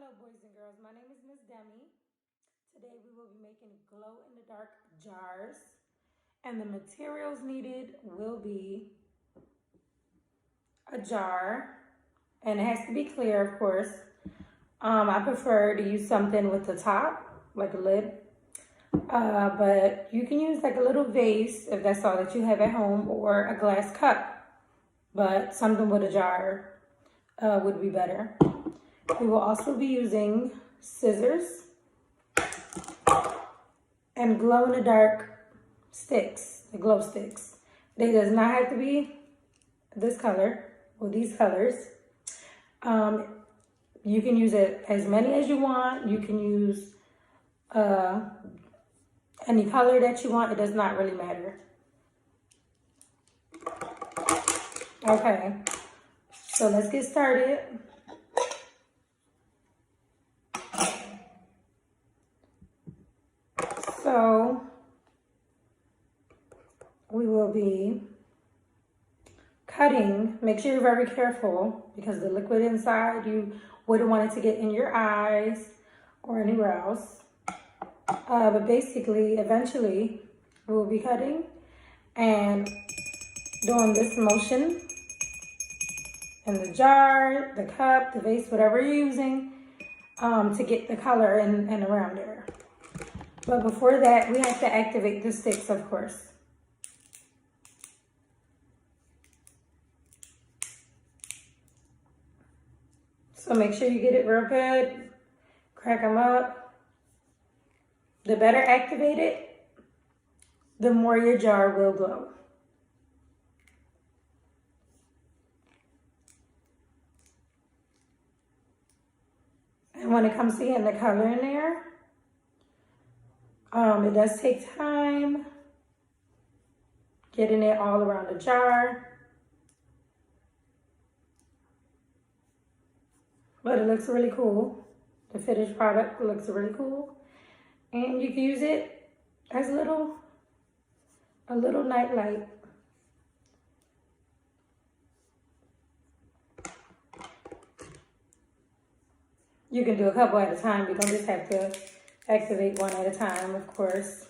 Hello boys and girls, my name is Miss Demi. Today we will be making glow-in-the-dark jars, and the materials needed will be a jar, and it has to be clear, of course. I prefer to use something with the top, like a lid, but you can use like a little vase if that's all that you have at home, or a glass cup, but something with a jar would be better. We will also be using scissors and glow-in-the-dark sticks, the glow sticks. They does not have to be this color or these colors. You can use it as many as you want. You can use any color that you want. It does not really matter. Okay, so let's get started. So we will be cutting. Make sure you're very careful because the liquid inside, you wouldn't want it to get in your eyes or anywhere else. But basically, eventually, we will be cutting and doing this motion in the jar, the cup, the vase, whatever you're using, to get the color in and around there. But before that, we have to activate the sticks, of course. So make sure you get it real good. Crack them up. The better activated, the more your jar will glow. And when it comes to getting the color in there, it does take time getting it all around the jar. But it looks really cool. The finished product looks really cool. And you can use it as a little night light. You can do a couple at a time. You don't just have to activate one at a time, of course.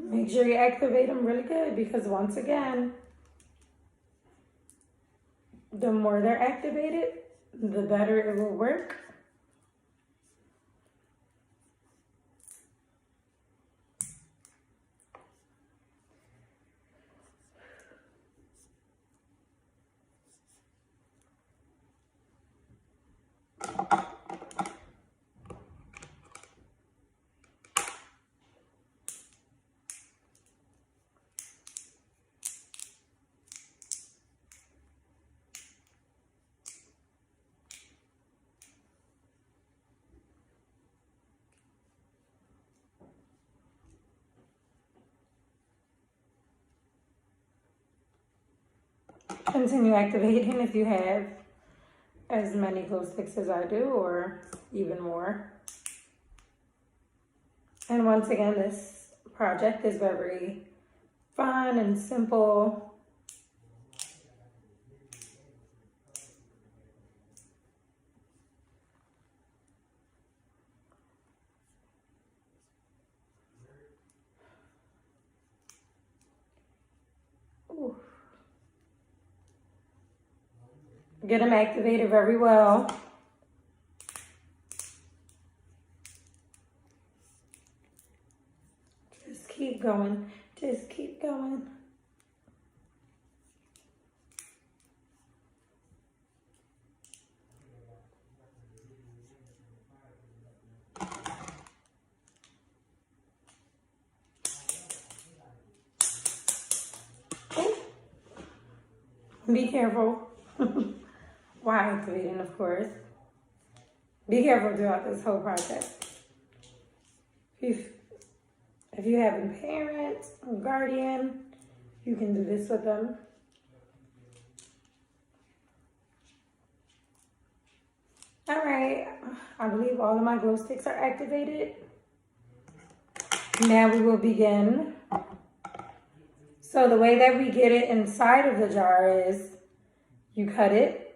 Make sure you activate them really good because once again, the more they're activated, the better it will work. Continue activating if you have as many glow sticks as I do, or even more. And once again, this project is very fun and simple. Ooh. Get them activated very well. Just keep going. Just keep going. Be careful. While activating, of course. Be careful throughout this whole process. If you have a parent or guardian, you can do this with them. All right, I believe all of my glow sticks are activated. Now we will begin. So the way that we get it inside of the jar is you cut it.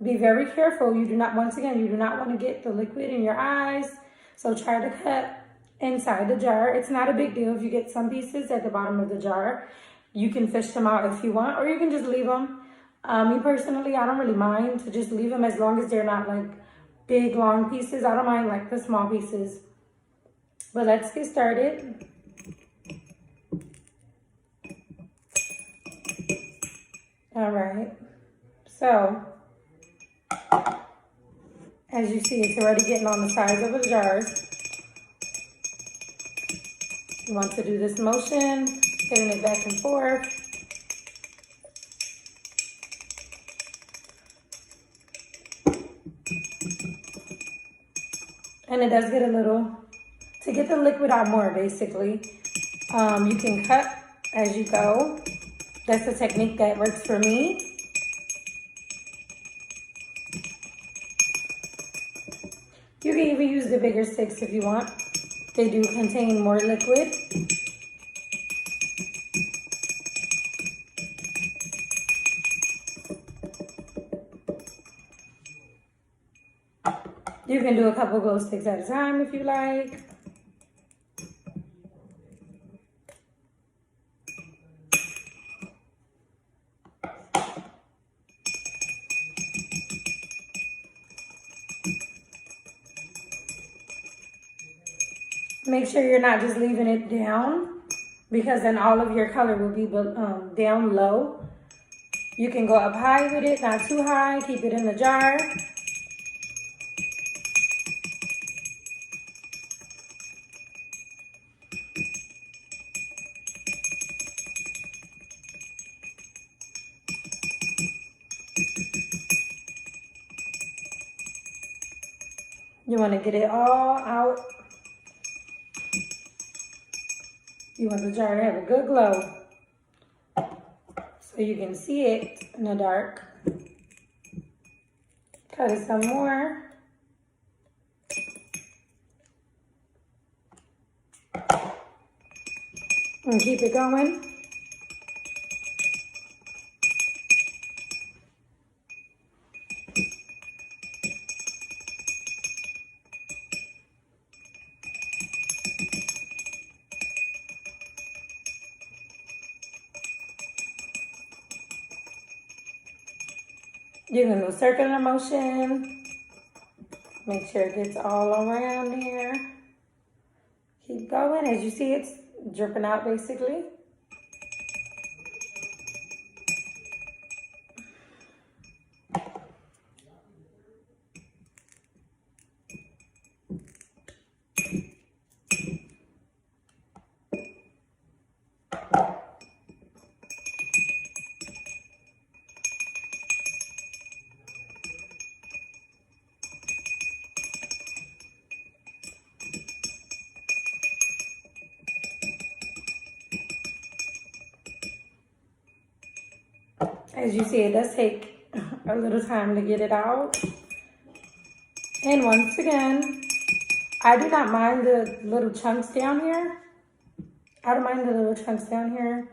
Be very careful. You do not want to get the liquid in your eyes. So try to cut inside the jar. It's not a big deal if you get some pieces at the bottom of the jar. You can fish them out if you want, or you can just leave them. Me personally, I don't really mind to just leave them as long as they're not like big, long pieces. I don't mind like the small pieces. But let's get started. All right. So, as you see, it's already getting on the sides of the jars. You want to do this motion, hitting it back and forth. And it does get a little, to get the liquid out more basically. You can cut as you go. That's the technique that works for me. You can even use the bigger sticks if you want. They do contain more liquid. You can do a couple glow sticks at a time if you like. Make sure you're not just leaving it down, because then all of your color will be down low. You can go up high with it, not too high. Keep it in the jar. You want to get it all out. You want the jar to have a good glow so you can see it in the dark. Cut it some more. And keep it going. You can do circular motion. Make sure it gets all around here. Keep going. As you see, it's dripping out basically. As you see, it does take a little time to get it out. And once again, I do not mind the little chunks down here. I don't mind the little chunks down here,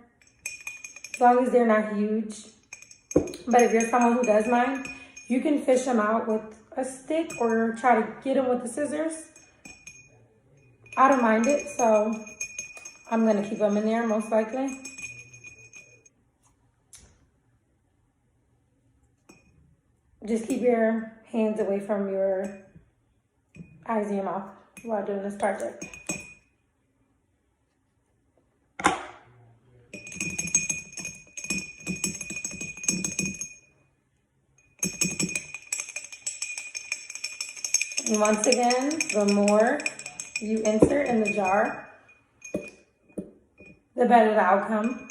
as long as they're not huge. But if you're someone who does mind, you can fish them out with a stick or try to get them with the scissors. I don't mind it, so I'm gonna keep them in there most likely. Just keep your hands away from your eyes and your mouth while doing this project. And once again, the more you insert in the jar, the better the outcome.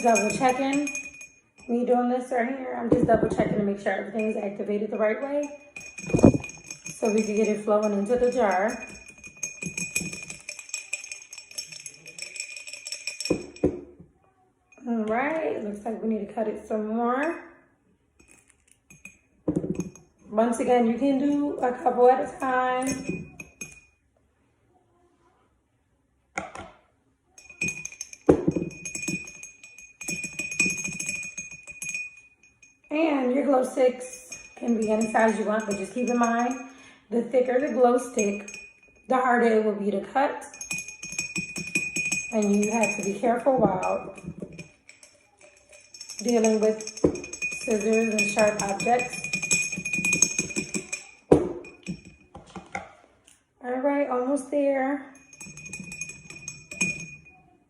double checking. Me doing this right here, I'm just double checking to make sure everything is activated the right way, so we can get it flowing into the jar. All right, looks like we need to cut it some more. Once again, you can do a couple at a time. And your glow sticks can be any size you want, but just keep in mind, the thicker the glow stick, the harder it will be to cut. And you have to be careful while dealing with scissors and sharp objects. All right, almost there.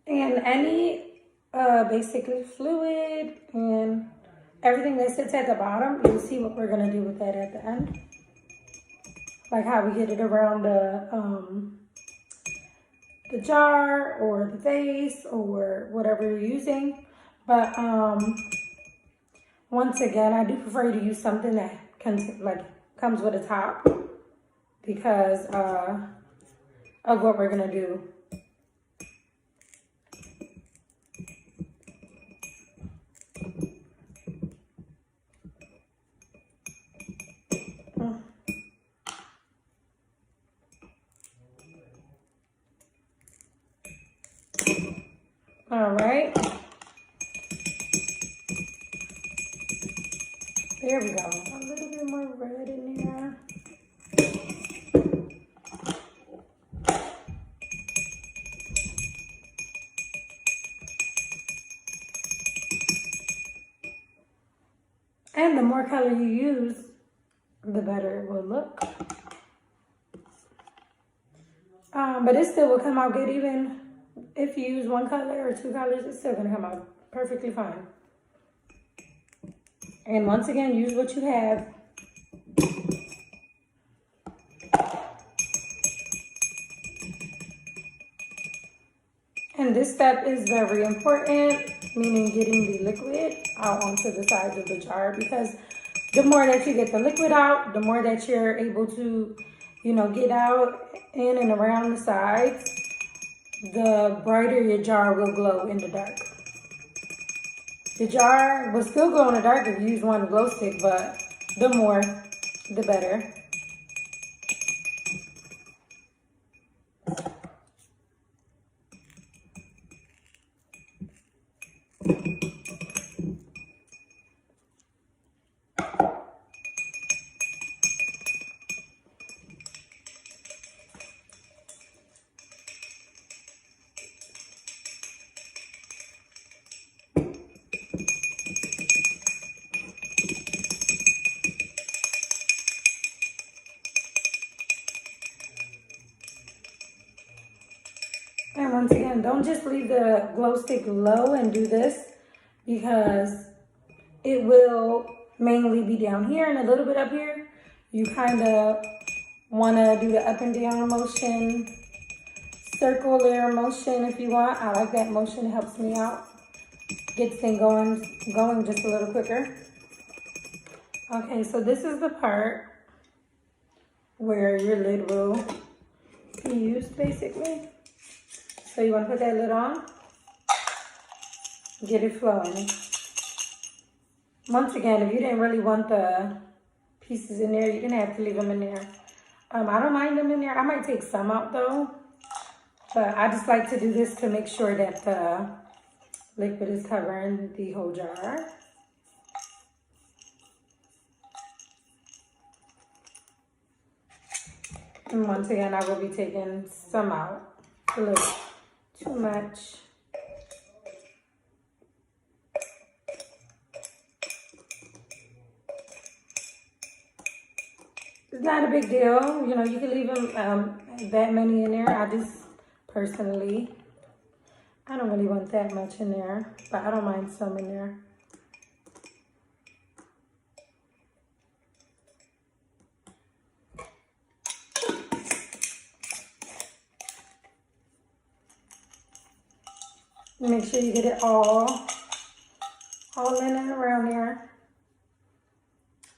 And any basically fluid and everything that sits at the bottom, you'll see what we're gonna do with that at the end. Like how we get it around the jar or the vase or whatever you're using. But once again, I do prefer to use something that comes with a top because of what we're gonna do. All right. There we go. A little bit more red in there. And the more color you use, the better it will look. But it still will come out good even if you use one color or two colors, it's still gonna come out perfectly fine. And once again, use what you have. And this step is very important, meaning getting the liquid out onto the sides of the jar, because the more that you get the liquid out, the more that you're able to, get out in and around the sides, the brighter your jar will glow in the dark. The jar will still glow in the dark if you use one glow stick, but the more, the better. And once again, don't just leave the glow stick low and do this, because it will mainly be down here and a little bit up here. You kind of want to do the up and down motion, circular motion if you want. I like that motion, it helps me out. Gets things going just a little quicker. Okay, so this is the part where your lid will be used basically. So you want to put that lid on, get it flowing. Once again, if you didn't really want the pieces in there, you didn't have to leave them in there. I don't mind them in there. I might take some out though, but I just like to do this to make sure that the liquid is covering the whole jar. And once again, I will be taking some out. A little too much. It's not a big deal. You can leave them that many in there. I just personally, I don't really want that much in there, but I don't mind some in there. Make sure you get it all all in and around there.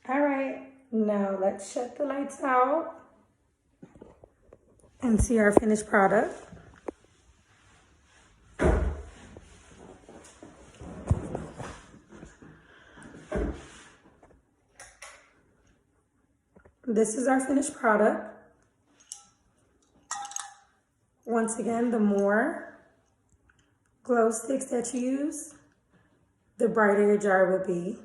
All right, now let's shut the lights out and see our finished product. This is our finished product. Once again, the more glow sticks that you use, the brighter your jar will be.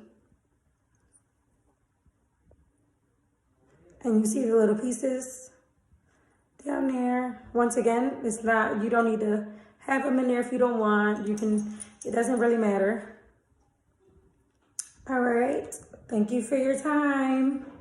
And you see the little pieces down there. Once again, it's not, you don't need to have them in there if you don't want. You can, it doesn't really matter. All right, thank you for your time.